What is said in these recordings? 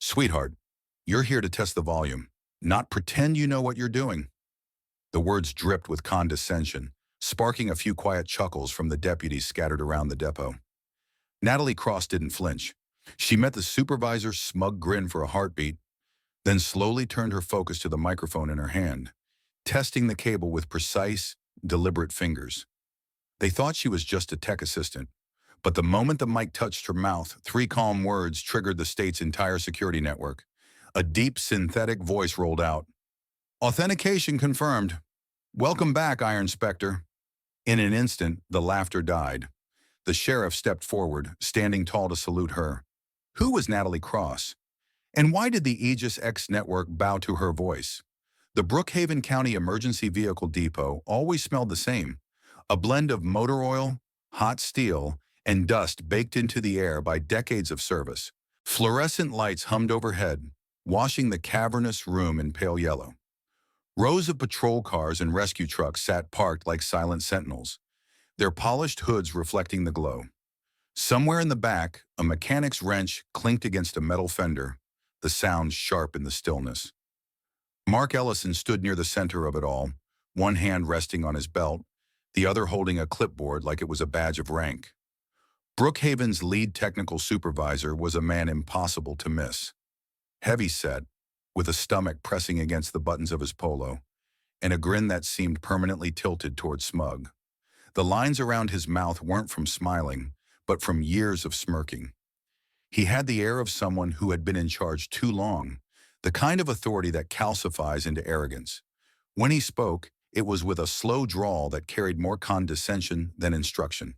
Sweetheart, you're here to test the volume, not pretend you know what you're doing. The words dripped with condescension, sparking a few quiet chuckles from the deputies scattered around the depot. Natalie Cross didn't flinch. She met the supervisor's smug grin for a heartbeat, then slowly turned her focus to the microphone in her hand, testing the cable with precise, deliberate fingers. They thought she was just a tech assistant, but the moment the mic touched her mouth, three calm words triggered the state's entire security network. A deep, synthetic voice rolled out. Authentication confirmed. Welcome back, Iron Specter. In an instant, the laughter died. The sheriff stepped forward, standing tall to salute her. Who was Natalie Cross? And why did the Aegis-X network bow to her voice? The Brookhaven County Emergency Vehicle Depot always smelled the same. A blend of motor oil, hot steel, and dust baked into the air by decades of service. Fluorescent lights hummed overhead, washing the cavernous room in pale yellow. Rows of patrol cars and rescue trucks sat parked like silent sentinels, their polished hoods reflecting the glow. Somewhere in the back, a mechanic's wrench clinked against a metal fender, the sound sharp in the stillness. Mark Ellison stood near the center of it all, one hand resting on his belt, the other holding a clipboard like it was a badge of rank. Brookhaven's lead technical supervisor was a man impossible to miss. Heavy-set, with a stomach pressing against the buttons of his polo, and a grin that seemed permanently tilted toward smug. The lines around his mouth weren't from smiling, but from years of smirking. He had the air of someone who had been in charge too long, the kind of authority that calcifies into arrogance. When he spoke, it was with a slow drawl that carried more condescension than instruction.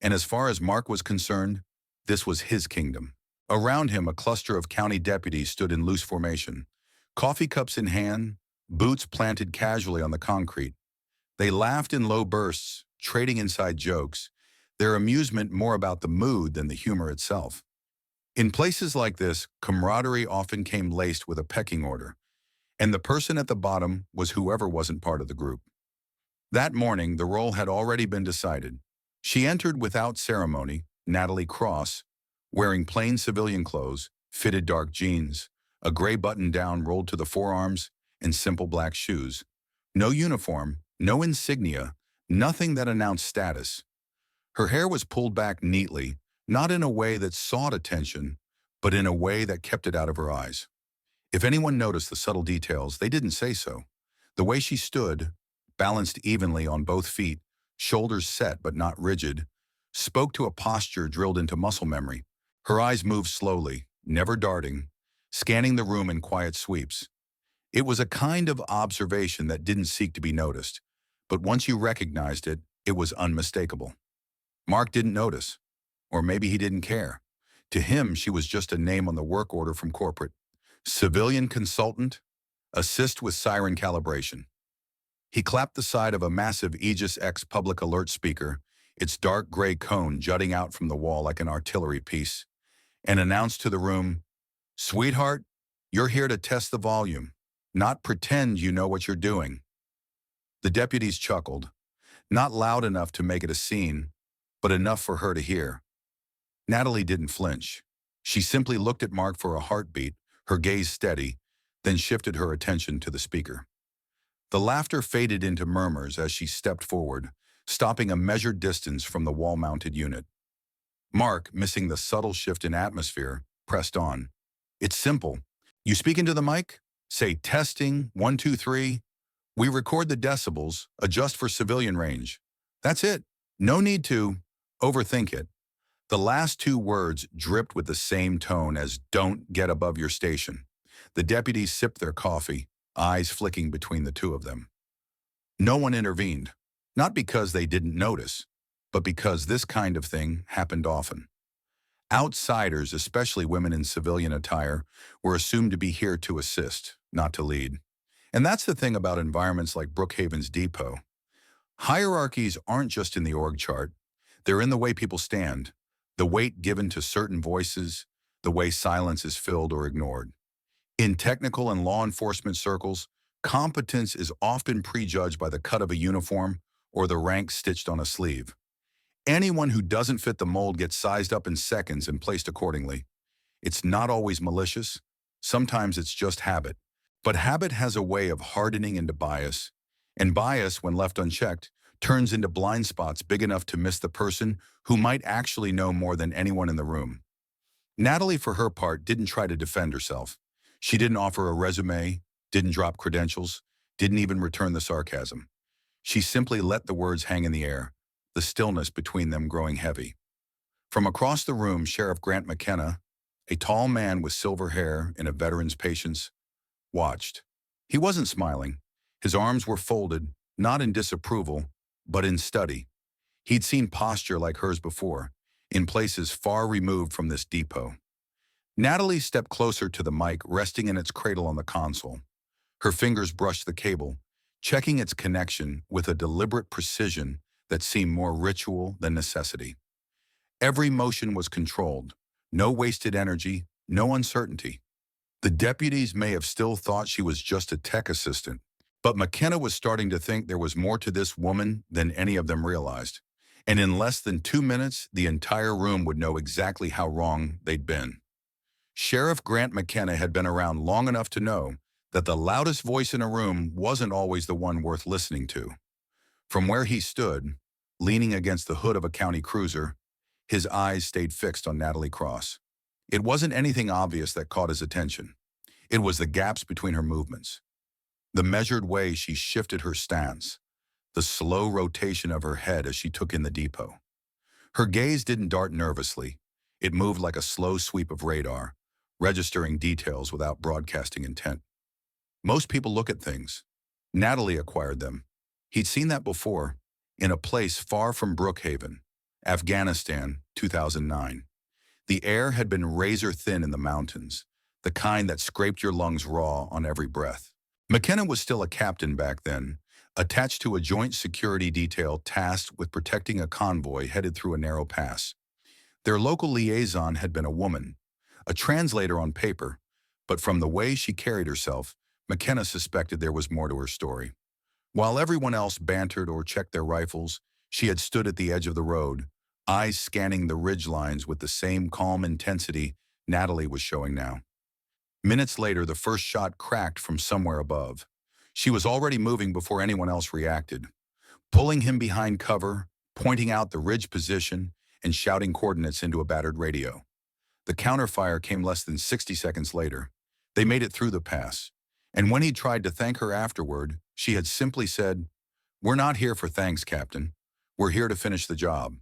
And as far as Mark was concerned, this was his kingdom. Around him, a cluster of county deputies stood in loose formation, coffee cups in hand, boots planted casually on the concrete. They laughed in low bursts, trading inside jokes, their amusement more about the mood than the humor itself. In places like this, camaraderie often came laced with a pecking order, and the person at the bottom was whoever wasn't part of the group. That morning, the role had already been decided. She entered without ceremony, Natalie Cross, wearing plain civilian clothes, fitted dark jeans, a gray button-down rolled to the forearms, and simple black shoes. No uniform, no insignia, nothing that announced status. Her hair was pulled back neatly, not in a way that sought attention, but in a way that kept it out of her eyes. If anyone noticed the subtle details, they didn't say so. The way she stood, balanced evenly on both feet, shoulders set but not rigid, spoke to a posture drilled into muscle memory. Her eyes moved slowly, never darting, scanning the room in quiet sweeps. It was a kind of observation that didn't seek to be noticed, but once you recognized it, it was unmistakable. Mark didn't notice, or maybe he didn't care. To him, she was just a name on the work order from corporate. Civilian consultant, assist with siren calibration. He clapped the side of a massive Aegis-X public alert speaker, its dark gray cone jutting out from the wall like an artillery piece, and announced to the room, "Sweetheart, you're here to test the volume, not pretend you know what you're doing." The deputies chuckled, not loud enough to make it a scene, but enough for her to hear. Natalie didn't flinch. She simply looked at Mark for a heartbeat, her gaze steady, then shifted her attention to the speaker. The laughter faded into murmurs as she stepped forward, stopping a measured distance from the wall-mounted unit. Mark, missing the subtle shift in atmosphere, pressed on. "It's simple. You speak into the mic, say testing, 1, 2, 3. We record the decibels, adjust for civilian range. That's it. No need to overthink it." The last two words dripped with the same tone as "don't get above your station." The deputies sipped their coffee, eyes flicking between the two of them. No one intervened, not because they didn't notice, but because this kind of thing happened often. Outsiders, especially women in civilian attire, were assumed to be here to assist, not to lead. And that's the thing about environments like Brookhaven's depot. Hierarchies aren't just in the org chart. They're in the way people stand, the weight given to certain voices, the way silence is filled or ignored. In technical and law enforcement circles, competence is often prejudged by the cut of a uniform or the rank stitched on a sleeve. Anyone who doesn't fit the mold gets sized up in seconds and placed accordingly. It's not always malicious, Sometimes it's just habit. But habit has a way of hardening into bias. And bias, when left unchecked, turns into blind spots big enough to miss the person who might actually know more than anyone in the room. Natalie, for her part, didn't try to defend herself. She didn't offer a resume, didn't drop credentials, didn't even return the sarcasm. She simply let the words hang in the air, the stillness between them growing heavy. From across the room, Sheriff Grant McKenna, a tall man with silver hair and a veteran's patience, watched. He wasn't smiling. His arms were folded, not in disapproval, but in study. He'd seen posture like hers before, in places far removed from this depot. Natalie stepped closer to the mic, resting in its cradle on the console. Her fingers brushed the cable, checking its connection with a deliberate precision that seemed more ritual than necessity. Every motion was controlled, no wasted energy, no uncertainty. The deputies may have still thought she was just a tech assistant, but McKenna was starting to think there was more to this woman than any of them realized. And in less than 2 minutes, the entire room would know exactly how wrong they'd been. Sheriff Grant McKenna had been around long enough to know that the loudest voice in a room wasn't always the one worth listening to. From where he stood, leaning against the hood of a county cruiser, his eyes stayed fixed on Natalie Cross. It wasn't anything obvious that caught his attention. It was the gaps between her movements, the measured way she shifted her stance, the slow rotation of her head as she took in the depot. Her gaze didn't dart nervously. It moved like a slow sweep of radar, registering details without broadcasting intent. Most people look at things. Natalie acquired them. He'd seen that before, in a place far from Brookhaven, Afghanistan, 2009. The air had been razor thin in the mountains, the kind that scraped your lungs raw on every breath. McKenna was still a captain back then, attached to a joint security detail tasked with protecting a convoy headed through a narrow pass. Their local liaison had been a woman, a translator on paper, but from the way she carried herself, McKenna suspected there was more to her story. While everyone else bantered or checked their rifles, she had stood at the edge of the road, eyes scanning the ridgelines with the same calm intensity Natalie was showing now. Minutes later, the first shot cracked from somewhere above. She was already moving before anyone else reacted, pulling him behind cover, pointing out the ridge position, and shouting coordinates into a battered radio. The counterfire came less than 60 seconds later. They made it through the pass, and when he tried to thank her afterward, she had simply said, "We're not here for thanks, Captain. We're here to finish the job."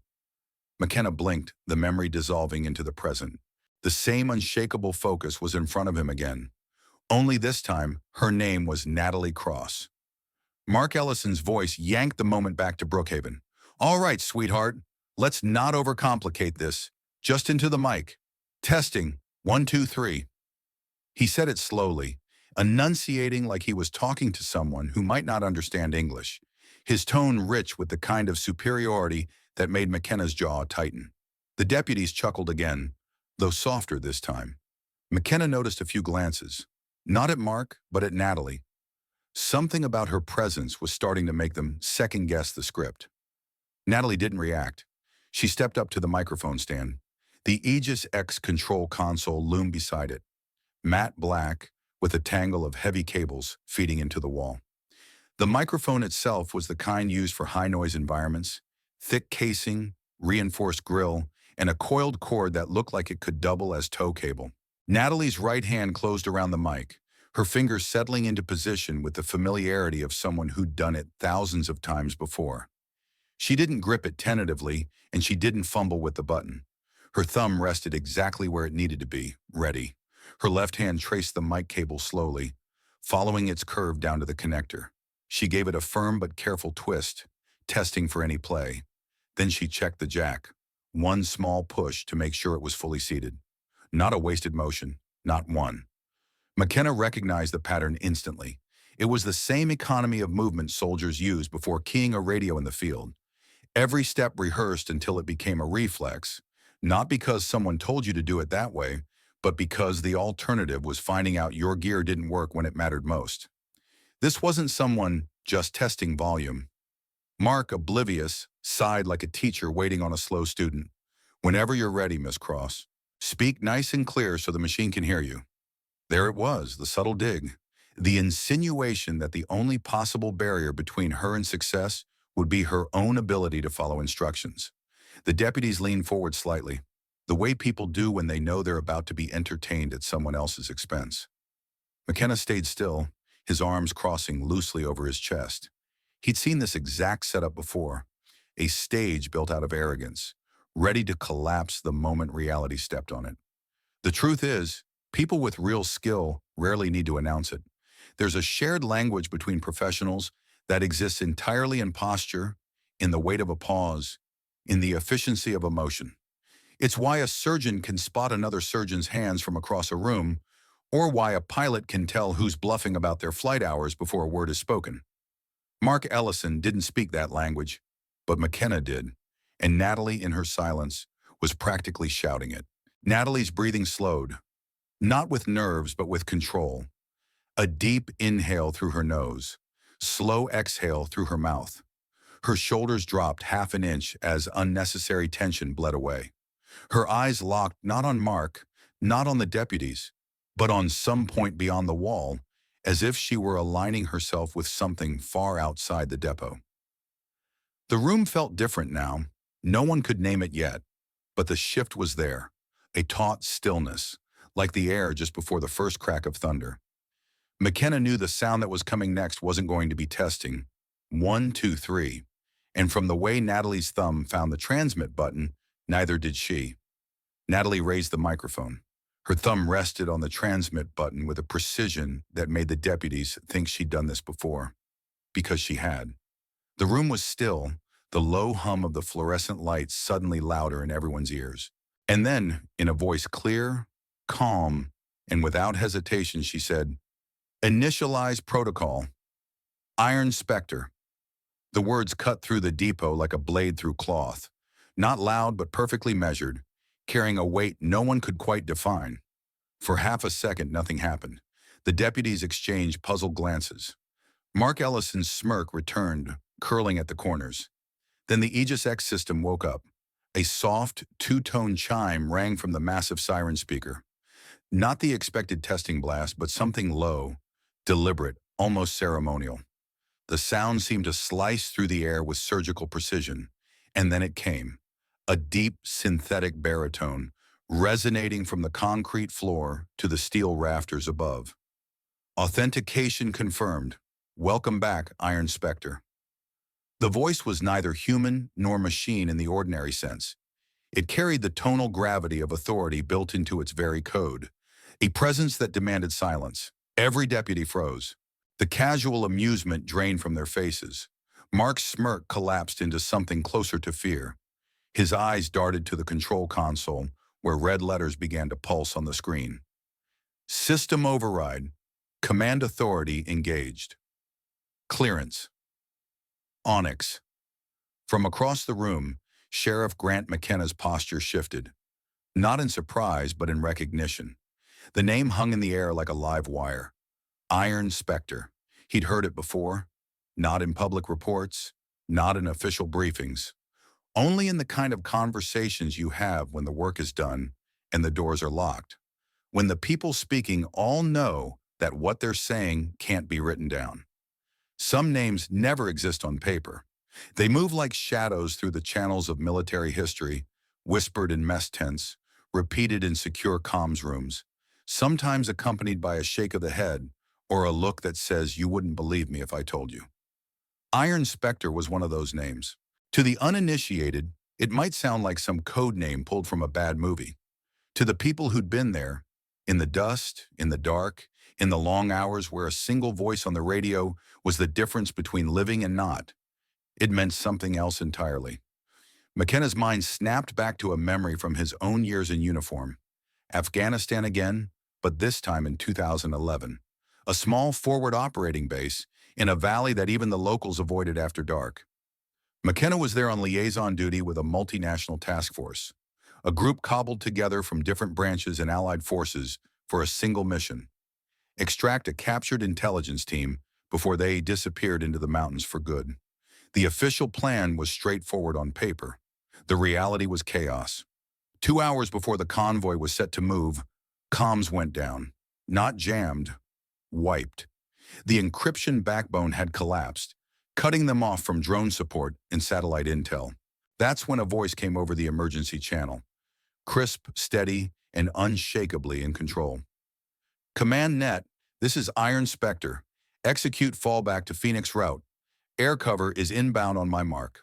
McKenna blinked, the memory dissolving into the present. The same unshakable focus was in front of him again. Only this time, her name was Natalie Cross. Mark Ellison's voice yanked the moment back to Brookhaven. "All right, sweetheart, let's not overcomplicate this. Just into the mic. Testing, 1, 2, 3. He said it slowly, enunciating like he was talking to someone who might not understand English, his tone rich with the kind of superiority that made McKenna's jaw tighten. The deputies chuckled again, though softer this time. McKenna noticed a few glances, not at Mark, but at Natalie. Something about her presence was starting to make them second-guess the script. Natalie didn't react. She stepped up to the microphone stand. The Aegis-X control console loomed beside it, matte black, with a tangle of heavy cables feeding into the wall. The microphone itself was the kind used for high-noise environments, thick casing, reinforced grill, and a coiled cord that looked like it could double as tow cable. Natalie's right hand closed around the mic, her fingers settling into position with the familiarity of someone who'd done it thousands of times before. She didn't grip it tentatively, and she didn't fumble with the button. Her thumb rested exactly where it needed to be, ready. Her left hand traced the mic cable slowly, following its curve down to the connector. She gave it a firm but careful twist, testing for any play. Then she checked the jack, one small push to make sure it was fully seated. Not a wasted motion, not one. McKenna recognized the pattern instantly. It was the same economy of movement soldiers used before keying a radio in the field. Every step rehearsed until it became a reflex, not because someone told you to do it that way, but because the alternative was finding out your gear didn't work when it mattered most. This wasn't someone just testing volume. Mark, oblivious, sighed like a teacher waiting on a slow student. "Whenever you're ready, Miss Cross. Speak nice and clear so the machine can hear you." There it was, the subtle dig. The insinuation that the only possible barrier between her and success would be her own ability to follow instructions. The deputies leaned forward slightly, the way people do when they know they're about to be entertained at someone else's expense. McKenna stayed still, his arms crossing loosely over his chest. He'd seen this exact setup before, a stage built out of arrogance, ready to collapse the moment reality stepped on it. The truth is, people with real skill rarely need to announce it. There's a shared language between professionals that exists entirely in posture, in the weight of a pause, in the efficiency of emotion. It's why a surgeon can spot another surgeon's hands from across a room, or why a pilot can tell who's bluffing about their flight hours before a word is spoken. Mark Ellison didn't speak that language, but McKenna did, and Natalie, in her silence, was practically shouting it. Natalie's breathing slowed, not with nerves but with control. A deep inhale through her nose, slow exhale through her mouth. Her shoulders dropped half an inch as unnecessary tension bled away. Her eyes locked not on Mark, not on the deputies, but on some point beyond the wall, as if she were aligning herself with something far outside the depot. The room felt different now. No one could name it yet, but the shift was there, a taut stillness, like the air just before the first crack of thunder. McKenna knew the sound that was coming next wasn't going to be testing. 1, 2, 3. And from the way Natalie's thumb found the transmit button, neither did she. Natalie raised the microphone. Her thumb rested on the transmit button with a precision that made the deputies think she'd done this before. Because she had. The room was still, the low hum of the fluorescent lights suddenly louder in everyone's ears. And then, in a voice clear, calm, and without hesitation, she said, "Initialize protocol. Iron Specter." The words cut through the depot like a blade through cloth. Not loud, but perfectly measured, carrying a weight no one could quite define. For half a second, nothing happened. The deputies exchanged puzzled glances. Mark Ellison's smirk returned, curling at the corners. Then the Aegis-X system woke up. A soft, two-tone chime rang from the massive siren speaker. Not the expected testing blast, but something low, deliberate, almost ceremonial. The sound seemed to slice through the air with surgical precision. And then it came. A deep, synthetic baritone, resonating from the concrete floor to the steel rafters above. "Authentication confirmed. Welcome back, Iron Specter." The voice was neither human nor machine in the ordinary sense. It carried the tonal gravity of authority built into its very code, a presence that demanded silence. Every deputy froze. The casual amusement drained from their faces. Mark's smirk collapsed into something closer to fear. His eyes darted to the control console, where red letters began to pulse on the screen. "System override. Command authority engaged. Clearance." Onyx. From across the room, Sheriff Grant McKenna's posture shifted. Not in surprise, but in recognition. The name hung in the air like a live wire. Iron Specter. He'd heard it before. Not in public reports, not in official briefings. Only in the kind of conversations you have when the work is done and the doors are locked. When the people speaking all know that what they're saying can't be written down. Some names never exist on paper. They move like shadows through the channels of military history, whispered in mess tents, repeated in secure comms rooms, sometimes accompanied by a shake of the head or a look that says, "You wouldn't believe me if I told you." Iron Specter was one of those names. To the uninitiated, it might sound like some code name pulled from a bad movie. To the people who'd been there, in the dust, in the dark, in the long hours where a single voice on the radio was the difference between living and not, it meant something else entirely. McKenna's mind snapped back to a memory from his own years in uniform. Afghanistan again, but this time in 2011. A small forward operating base in a valley that even the locals avoided after dark. McKenna was there on liaison duty with a multinational task force, a group cobbled together from different branches and allied forces for a single mission: extract a captured intelligence team before they disappeared into the mountains for good. The official plan was straightforward on paper. The reality was chaos. 2 hours before the convoy was set to move, comms went down. Not jammed, wiped. The encryption backbone had collapsed, cutting them off from drone support and satellite intel. That's when a voice came over the emergency channel, crisp, steady, and unshakably in control. Command Net, this is Iron Specter. Execute fallback to Phoenix route. Air cover is inbound on my mark.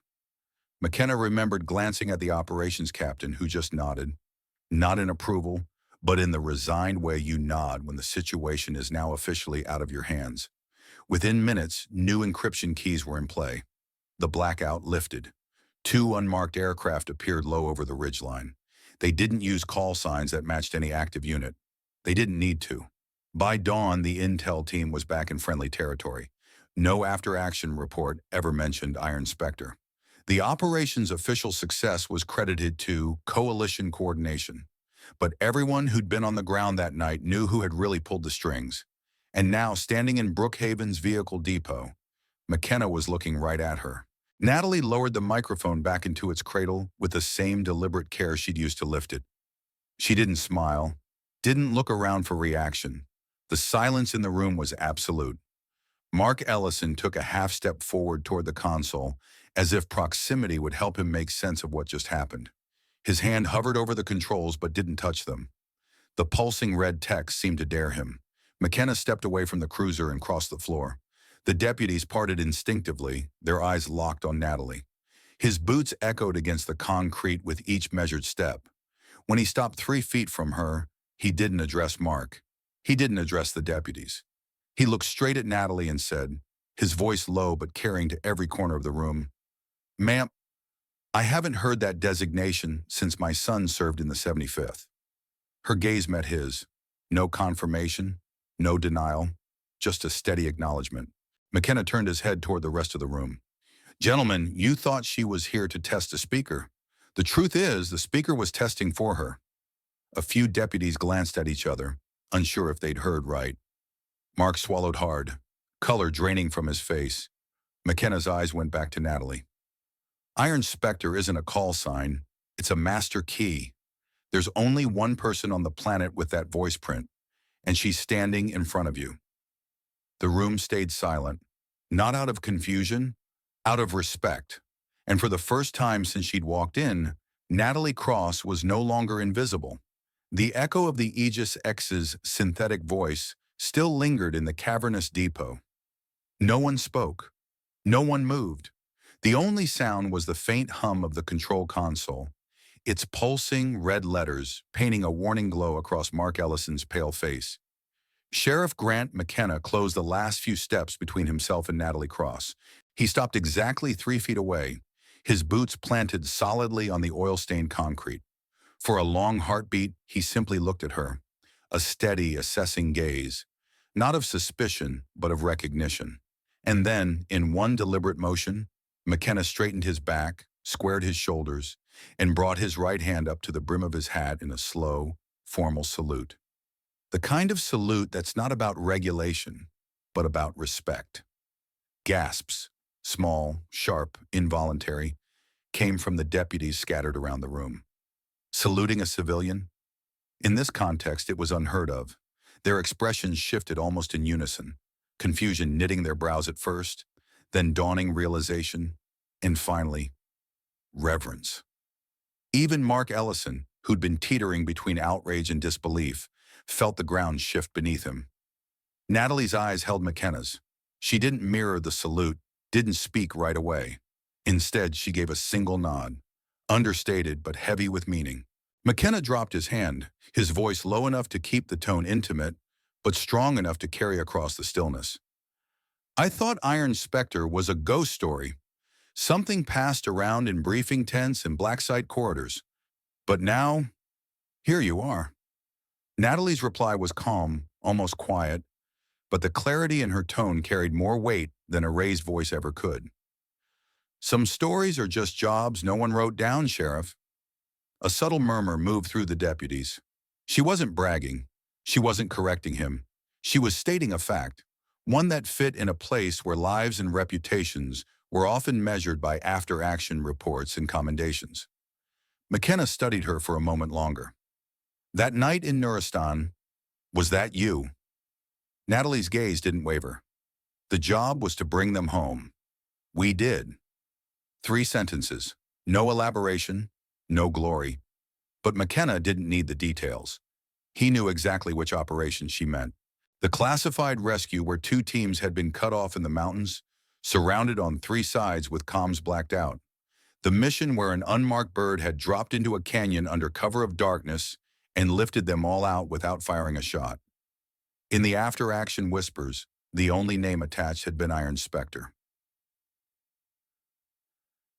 McKenna remembered glancing at the operations captain, who just nodded. Not in approval, but in the resigned way you nod when the situation is now officially out of your hands. Within minutes, new encryption keys were in play. The blackout lifted. 2 unmarked aircraft appeared low over the ridgeline. They didn't use call signs that matched any active unit. They didn't need to. By dawn, the intel team was back in friendly territory. No after-action report ever mentioned Iron Specter. The operation's official success was credited to coalition coordination. But everyone who'd been on the ground that night knew who had really pulled the strings. And now, standing in Brookhaven's vehicle depot, McKenna was looking right at her. Natalie lowered the microphone back into its cradle with the same deliberate care she'd used to lift it. She didn't smile, didn't look around for reaction. The silence in the room was absolute. Mark Ellison took a half-step forward toward the console, as if proximity would help him make sense of what just happened. His hand hovered over the controls but didn't touch them. The pulsing red text seemed to dare him. McKenna stepped away from the cruiser and crossed the floor. The deputies parted instinctively, their eyes locked on Natalie. His boots echoed against the concrete with each measured step. When he stopped 3 feet from her, he didn't address Mark. He didn't address the deputies. He looked straight at Natalie and said, his voice low but carrying to every corner of the room, "Ma'am, I haven't heard that designation since my son served in the 75th. Her gaze met his. No confirmation, no denial, just a steady acknowledgement. McKenna turned his head toward the rest of the room. Gentlemen, you thought she was here to test a speaker. The truth is, the speaker was testing for her. A few deputies glanced at each other, unsure if they'd heard right. Mark swallowed hard, color draining from his face. McKenna's eyes went back to Natalie. Iron Specter isn't a call sign, it's a master key. There's only one person on the planet with that voice print, and she's standing in front of you. The room stayed silent, not out of confusion, out of respect. And for the first time since she'd walked in, Natalie Cross was no longer invisible. The echo of the Aegis-X's synthetic voice still lingered in the cavernous depot. No one spoke. No one moved. The only sound was the faint hum of the control console, its pulsing red letters painting a warning glow across Mark Ellison's pale face. Sheriff Grant McKenna closed the last few steps between himself and Natalie Cross. He stopped exactly 3 feet away, his boots planted solidly on the oil-stained concrete. For a long heartbeat, he simply looked at her, a steady, assessing gaze, not of suspicion, but of recognition. And then, in one deliberate motion, McKenna straightened his back, squared his shoulders, and brought his right hand up to the brim of his hat in a slow, formal salute. The kind of salute that's not about regulation, but about respect. Gasps, small, sharp, involuntary, came from the deputies scattered around the room. Saluting a civilian? In this context, it was unheard of. Their expressions shifted almost in unison, confusion knitting their brows at first, then dawning realization, and finally, reverence. Even Mark Ellison, who'd been teetering between outrage and disbelief, felt the ground shift beneath him. Natalie's eyes held McKenna's. She didn't mirror the salute, didn't speak right away. Instead, she gave a single nod, understated but heavy with meaning. McKenna dropped his hand, his voice low enough to keep the tone intimate, but strong enough to carry across the stillness. I thought Iron Specter was a ghost story, something passed around in briefing tents and black site corridors. But now, here you are. Natalie's reply was calm, almost quiet, but the clarity in her tone carried more weight than a raised voice ever could. Some stories are just jobs no one wrote down, Sheriff. A subtle murmur moved through the deputies. She wasn't bragging. She wasn't correcting him. She was stating a fact, one that fit in a place where lives and reputations were often measured by after-action reports and commendations. McKenna studied her for a moment longer. That night in Nuristan, was that you? Natalie's gaze didn't waver. The job was to bring them home. We did. 3 sentences. No elaboration, no glory. But McKenna didn't need the details. He knew exactly which operation she meant. The classified rescue where 2 teams had been cut off in the mountains, surrounded on 3 sides with comms blacked out. The mission where an unmarked bird had dropped into a canyon under cover of darkness and lifted them all out without firing a shot. In the after-action whispers, the only name attached had been Iron Specter.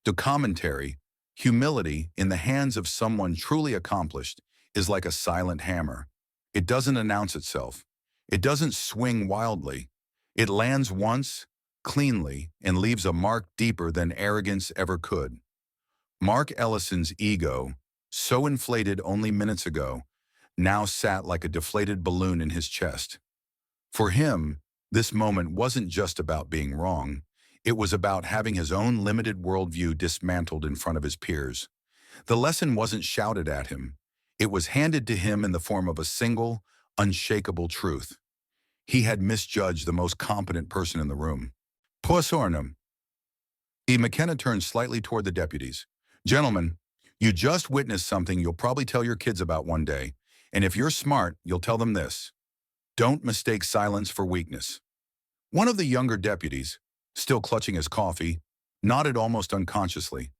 The commentary, humility in the hands of someone truly accomplished, is like a silent hammer. It doesn't announce itself. It doesn't swing wildly. It lands once, cleanly, and leaves a mark deeper than arrogance ever could. Mark Ellison's ego, so inflated only minutes ago, now sat like a deflated balloon in his chest. For him, this moment wasn't just about being wrong. It was about having his own limited worldview dismantled in front of his peers. The lesson wasn't shouted at him. It was handed to him in the form of a single, unshakable truth. He had misjudged the most competent person in the room. Poissornum. McKenna turned slightly toward the deputies. Gentlemen, you just witnessed something you'll probably tell your kids about one day, and if you're smart, you'll tell them this. Don't mistake silence for weakness. One of the younger deputies, still clutching his coffee, nodded almost unconsciously.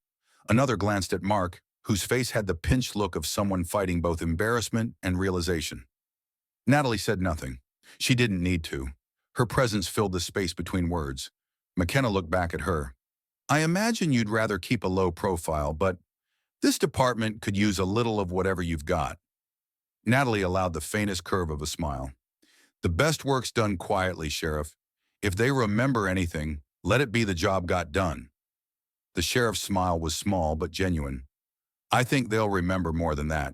Another glanced at Mark, whose face had the pinched look of someone fighting both embarrassment and realization. Natalie said nothing. She didn't need to. Her presence filled the space between words. McKenna looked back at her. I imagine you'd rather keep a low profile, but this department could use a little of whatever you've got. Natalie allowed the faintest curve of a smile. The best work's done quietly, Sheriff. If they remember anything, let it be the job got done. The sheriff's smile was small but genuine. I think they'll remember more than that.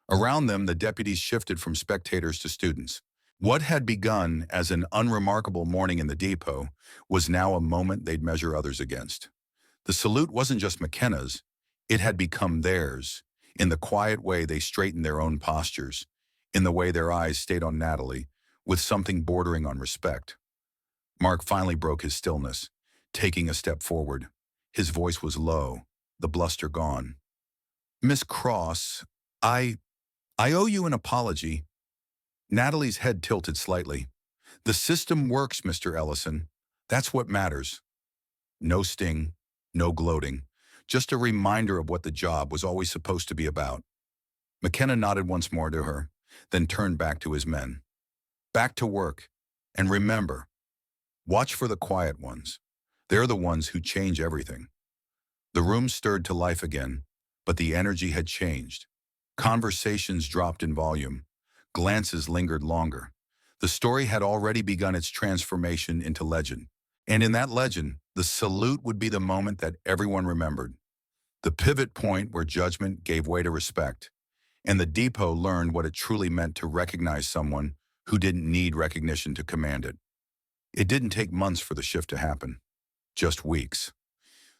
Around them, the deputies shifted from spectators to students. What had begun as an unremarkable morning in the depot was now a moment they'd measure others against. The salute wasn't just McKenna's, it had become theirs. In the quiet way they straightened their own postures, in the way their eyes stayed on Natalie, with something bordering on respect. Mark finally broke his stillness, taking a step forward. His voice was low, the bluster gone. Miss Cross, I owe you an apology. Natalie's head tilted slightly. The system works, Mr. Ellison. That's what matters. No sting, no gloating, just a reminder of what the job was always supposed to be about. McKenna nodded once more to her, then turned back to his men. Back to work. And remember, watch for the quiet ones. They're the ones who change everything. The room stirred to life again, but the energy had changed. Conversations dropped in volume. Glances lingered longer. The story had already begun its transformation into legend. And in that legend, the salute would be the moment that everyone remembered. The pivot point where judgment gave way to respect. And the depot learned what it truly meant to recognize someone who didn't need recognition to command it. It didn't take months for the shift to happen. Just weeks.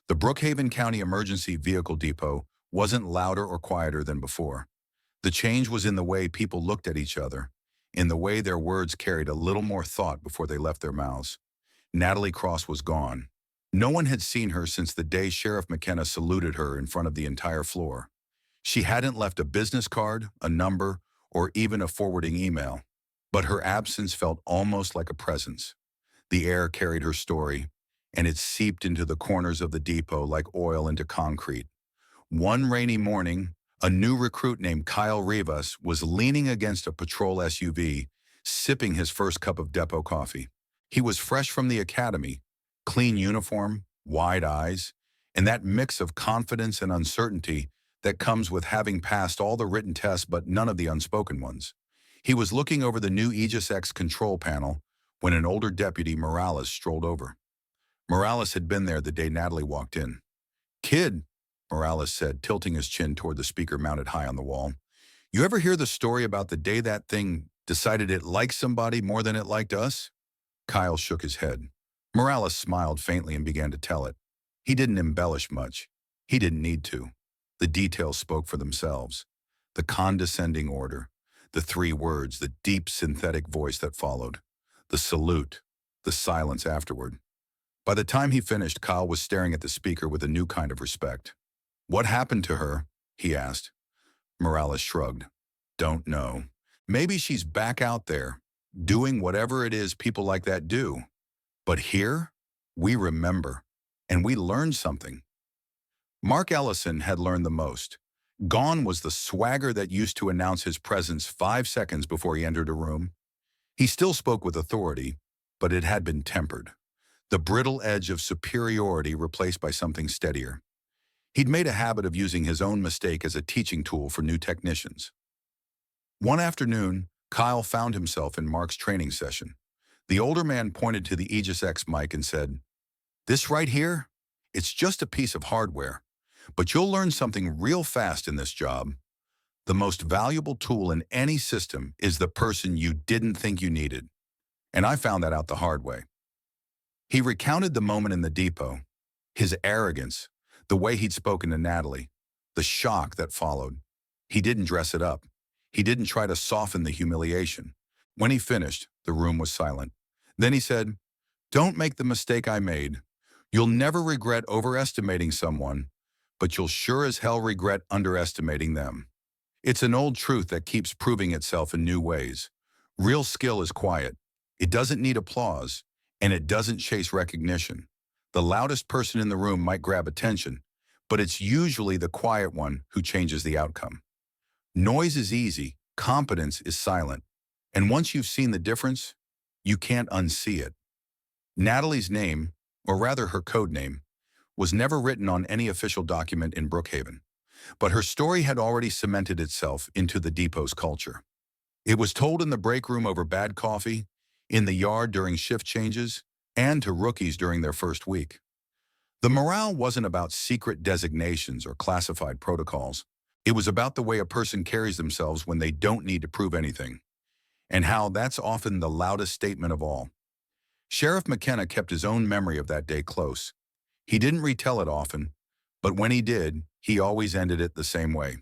The Brookhaven County Emergency Vehicle Depot wasn't louder or quieter than before. The change was in the way people looked at each other, in the way their words carried a little more thought before they left their mouths. Natalie Cross was gone. No one had seen her since the day Sheriff McKenna saluted her in front of the entire floor. She hadn't left a business card, a number, or even a forwarding email. But her absence felt almost like a presence. The air carried her story, and it seeped into the corners of the depot like oil into concrete. One rainy morning, a new recruit named Kyle Rivas was leaning against a patrol SUV, sipping his first cup of depot coffee. He was fresh from the academy, clean uniform, wide eyes, and that mix of confidence and uncertainty that comes with having passed all the written tests but none of the unspoken ones. He was looking over the new Aegis-X control panel when an older deputy, Morales, strolled over. Morales had been there the day Natalie walked in. Kid, Morales said, tilting his chin toward the speaker mounted high on the wall. You ever hear the story about the day that thing decided it liked somebody more than it liked us? Kyle shook his head. Morales smiled faintly and began to tell it. He didn't embellish much. He didn't need to. The details spoke for themselves. The condescending order, the 3 words, the deep synthetic voice that followed. The salute, the silence afterward. By the time he finished, Kyle was staring at the speaker with a new kind of respect. "What happened to her?" he asked. Morales shrugged. "Don't know. Maybe she's back out there, doing whatever it is people like that do. But here, we remember, and we learned something." Mark Ellison had learned the most. Gone was the swagger that used to announce his presence 5 seconds before he entered a room. He still spoke with authority, but it had been tempered. The brittle edge of superiority replaced by something steadier. He'd made a habit of using his own mistake as a teaching tool for new technicians. One afternoon, Kyle found himself in Mark's training session. The older man pointed to the Aegis-X mic and said, "This right here, it's just a piece of hardware, but you'll learn something real fast in this job. The most valuable tool in any system is the person you didn't think you needed. And I found that out the hard way." He recounted the moment in the depot, his arrogance, the way he'd spoken to Natalie, the shock that followed. He didn't dress it up. He didn't try to soften the humiliation. When he finished, the room was silent. Then he said, "Don't make the mistake I made. You'll never regret overestimating someone, but you'll sure as hell regret underestimating them. It's an old truth that keeps proving itself in new ways. Real skill is quiet. It doesn't need applause, and it doesn't chase recognition. The loudest person in the room might grab attention, but it's usually the quiet one who changes the outcome. Noise is easy, competence is silent, and once you've seen the difference, you can't unsee it." Natalie's name, or rather her code name, was never written on any official document in Brookhaven, but her story had already cemented itself into the depot's culture. It was told in the break room over bad coffee, in the yard during shift changes, and to rookies during their first week. The morale wasn't about secret designations or classified protocols. It was about the way a person carries themselves when they don't need to prove anything, and how that's often the loudest statement of all. Sheriff McKenna kept his own memory of that day close. He didn't retell it often, but when he did, he always ended it the same way.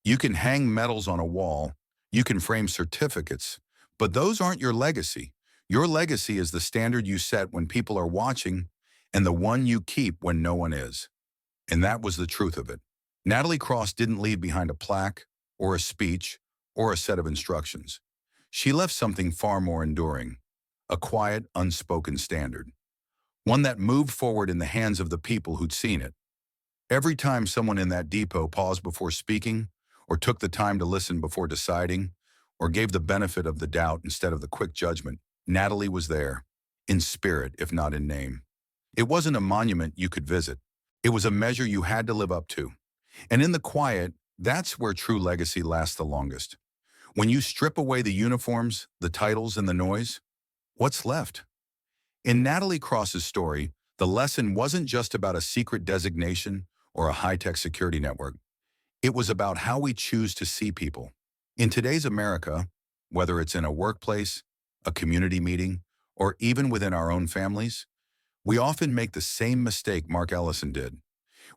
"You can hang medals on a wall, you can frame certificates, but those aren't your legacy. Your legacy is the standard you set when people are watching and the one you keep when no one is." And that was the truth of it. Natalie Cross didn't leave behind a plaque or a speech or a set of instructions. She left something far more enduring, a quiet, unspoken standard, one that moved forward in the hands of the people who'd seen it. Every time someone in that depot paused before speaking, or took the time to listen before deciding, or gave the benefit of the doubt instead of the quick judgment, Natalie was there, in spirit if not in name. It wasn't a monument you could visit. It was a measure you had to live up to. And in the quiet, that's where true legacy lasts the longest. When you strip away the uniforms, the titles, and the noise, what's left? In Natalie Cross's story, the lesson wasn't just about a secret designation or a high-tech security network. It was about how we choose to see people. In today's America, whether it's in a workplace, a community meeting, or even within our own families, we often make the same mistake Mark Ellison did.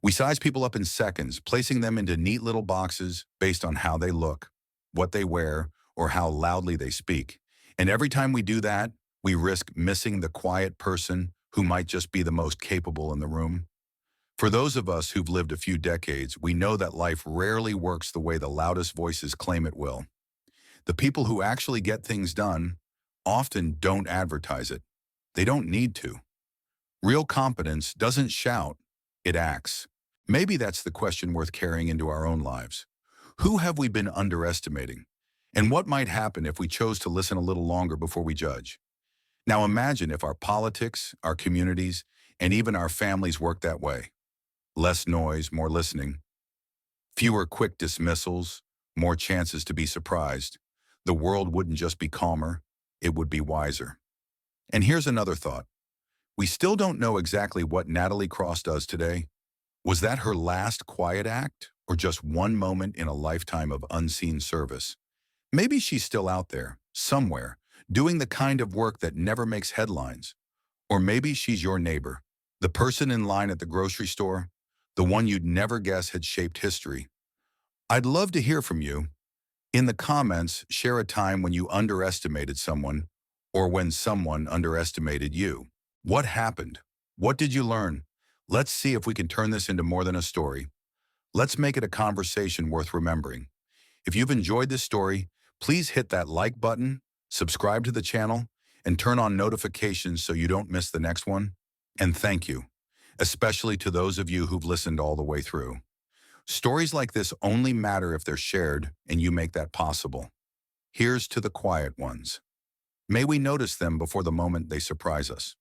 We size people up in seconds, placing them into neat little boxes based on how they look, what they wear, or how loudly they speak. And every time we do that, we risk missing the quiet person who might just be the most capable in the room. For those of us who've lived a few decades, we know that life rarely works the way the loudest voices claim it will. The people who actually get things done often don't advertise it. They don't need to. Real competence doesn't shout, it acts. Maybe that's the question worth carrying into our own lives. Who have we been underestimating? And what might happen if we chose to listen a little longer before we judge? Now imagine if our politics, our communities, and even our families worked that way. Less noise, more listening. Fewer quick dismissals, more chances to be surprised. The world wouldn't just be calmer, it would be wiser. And here's another thought. We still don't know exactly what Natalie Cross does today. Was that her last quiet act, or just one moment in a lifetime of unseen service? Maybe she's still out there, somewhere, doing the kind of work that never makes headlines. Or maybe she's your neighbor, the person in line at the grocery store, the one you'd never guess had shaped history. I'd love to hear from you. In the comments, share a time when you underestimated someone or when someone underestimated you. What happened? What did you learn? Let's see if we can turn this into more than a story. Let's make it a conversation worth remembering. If you've enjoyed this story, please hit that like button, subscribe to the channel, and turn on notifications so you don't miss the next one. And thank you, especially to those of you who've listened all the way through. Stories like this only matter if they're shared, and you make that possible. Here's to the quiet ones. May we notice them before the moment they surprise us.